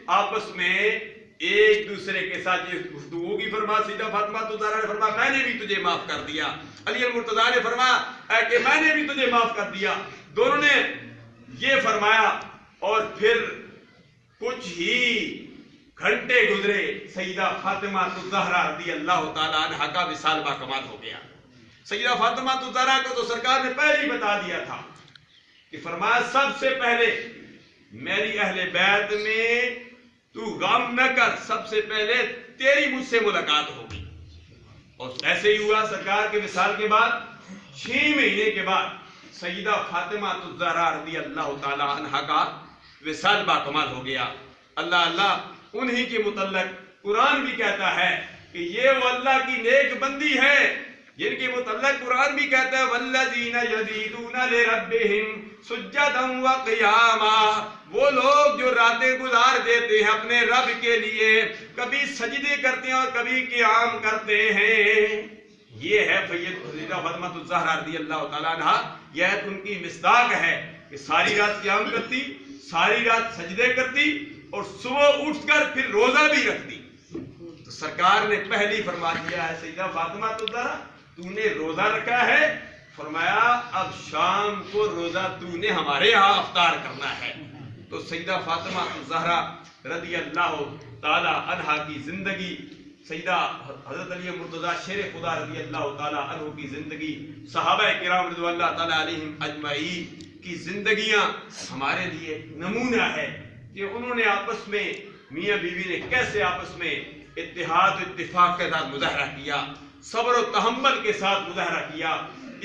आपस में एक दूसरे के साथ ये गुफ्तगू की। फरमा सैयदा फातिमा तुज़हरा ने फरमाया मैंने भी तुझे माफ कर दिया। अली मुर्तज़ा ने फरमाया कि मैंने भी तुझे माफ कर दिया। दोनों ने ये फरमाया और फिर कुछ ही घंटे गुजरे, सैयदा फातिमा तुज़हरा रज़ियल्लाहु ताला अन्हा का विसाल बाकमाल हो गया। सैयदा फातिमा तुज़हरा को तो सरकार ने पहले ही बता दिया था कि फरमाया सबसे पहले मेरी अहले बैत में तू गम न कर, सबसे पहले तेरी मुझसे मुलाकात होगी। और ऐसे ही हुआ। सरकार के विसाल के बाद 6 महीने के बाद सैयदा फातिमा तुज़हरा रज़ियल्लाहु ताला अन्हा का विसाल बाकमाल हो गया। अल्लाह अल्लाह उन्हीं के मुतल्लक कुरान भी कहता है कि ये वो अल्लाह की नेक बंदी है जिनके मुतल्लक कुरान भी कहता है वल्लज़ीना यज़ीदूना लिरब्बिहिम सुज्जदन व क़ियामा, वो लोग जो रातें गुजार देते हैं अपने रब के लिए, कभी सजदे करते हैं और कभी क़ियाम करते हैं। ये है सैयदा फातिमा तुज़हरा रज़ियल्लाहु ताला अन्हा। यह उनकी मिस्दाक है कि सारी रात क़ियाम करती, सारी रात सजदे करती और सुबह उठकर फिर रोजा भी रखती। तो सरकार ने पहले ही फरमा दिया है सैयदा फातिमा तुज़हरा तूने रोजा रखा है, फरमाया अब शाम को रोजा तूने हमारे यहाँ अफ्तार करना है। तो सैयदा फातिमा तुज़हरा रज़ियल्लाहु ताला अन्हा की जिंदगी, सैयदा हज़रत अली मुर्तज़ा शेर खुदा रज़ियल्लाहु ताला अन्हु की जिंदगी, सहाबा किराम रिज़वानुल्लाह ताला अलैहिम अजमईन की जिंदगियां हमारे लिए नमूना है कि उन्होंने आपस में मियाँ बीवी ने कैसे आपस में इत्तेहाद इत्तिफाक के साथ मुज़ाहरा किया, सब्र और तहम्मुल के साथ मुज़ाहरा किया,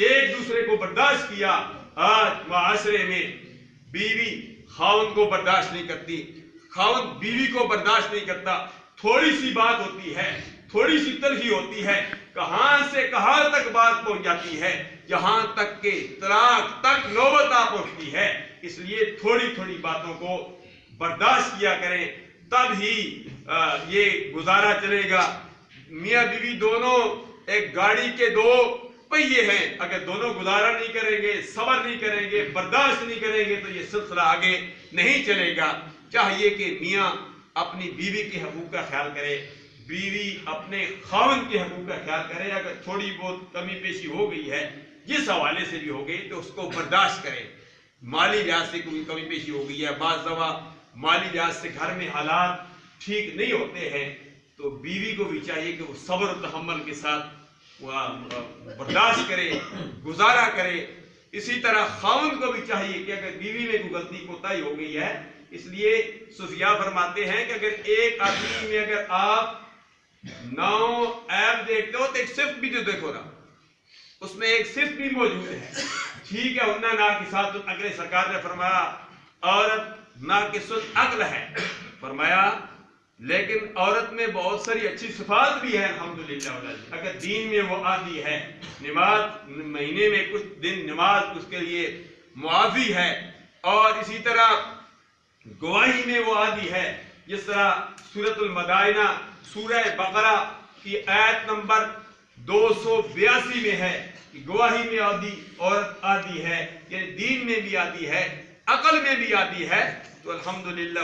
एक दूसरे को बर्दाश्त किया। आज माशरे में बीवी खाउन को बर्दाश्त नहीं करती, खाउन बीवी को बर्दाश्त नहीं करता। थोड़ी सी बात होती है, थोड़ी सी तलखी होती है, कहां से कहां तक बात पहुंच जाती है, यहां तक के तलाक तक नौबत आ पहुंचती है। इसलिए थोड़ी थोड़ी बातों को बर्दाश्त किया करें, तब ही ये गुजारा चलेगा। मियाँ बीवी दोनों एक गाड़ी के 2 पहिए हैं, अगर दोनों गुजारा नहीं करेंगे, सब्र नहीं करेंगे, बर्दाश्त नहीं करेंगे तो ये सिलसिला आगे नहीं चलेगा। चाहिए कि मियाँ अपनी बीवी के हकूक का ख्याल करे, बीवी अपने खावन के हकूक का ख्याल करे। अगर थोड़ी बहुत कमी पेशी हो गई है, जिस हवाले से भी हो गई, तो उसको बर्दाश्त करें। माली लिहाज से कोई कमी पेशी हो गई है, बाज़ दफा माली लिहाज से घर में हालात ठीक नहीं होते हैं, तो बीवी को भी चाहिए कि वो सब्र और तहम्मुल के साथ बर्दाश्त करे, गुजारा करे। इसी तरह खावन को भी चाहिए कि अगर बीवी में कोई गलती कोताही हो गई है, इसलिए सूफिया फरमाते हैं कि अगर एक आदमी में अगर आप 9 ऐप देखते हो तो एक सिर्फ भी जो देखो ना, उसमें एक सिर्फ भी मौजूद है। ठीक है, उन्ना ना के साथ अगले सरकार ने फरमाया औरत ना के सुध अक्ल है, फरमाया लेकिन औरत में बहुत सारी अच्छी सिफात भी है अल्हम्दुलिल्लाह। अगर दीन में वो आती है, नमाज महीने में कुछ दिन नमाज उसके लिए मुआफी है, और इसी तरह गवाही में वो आती है। जिस तरह सूरतुल मदाइना सूरह बकरा की आयत नंबर 282 में है कि गवाही में आदि औरत आती है, यानी दीन में भी आती है, अकल में भी आती है। तो अल्हम्दुलिल्लाह